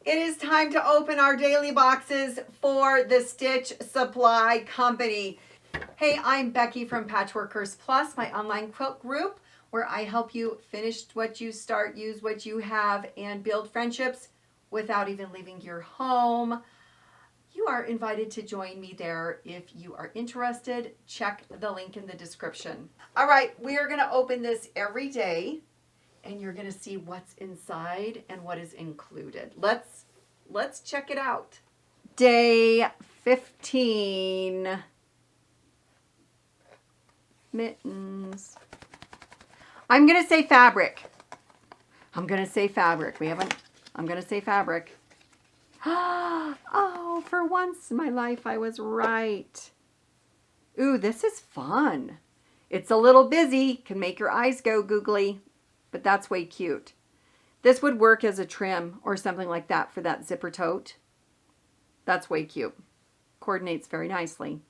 It is time to open our daily boxes for the Stitch Supply Company. Hey, I'm Becky from Patchworkers Plus, my online quilt group, where I help you finish what you start, use what you have, and build friendships without even leaving your home. You are invited to join me there if you are interested. Check the link in the description. All right, we are going to open this every day, and you're going to see what's inside and what is included. Let's check it out. Day 15. Mittens. I'm going to say fabric. I'm going to say fabric. I'm going to say fabric. Oh, for once in my life I was right. Ooh, this is fun. It's a little busy, can make your eyes go googly, but that's way cute. This would work as a trim or something like that for that zipper tote. That's way cute. Coordinates very nicely.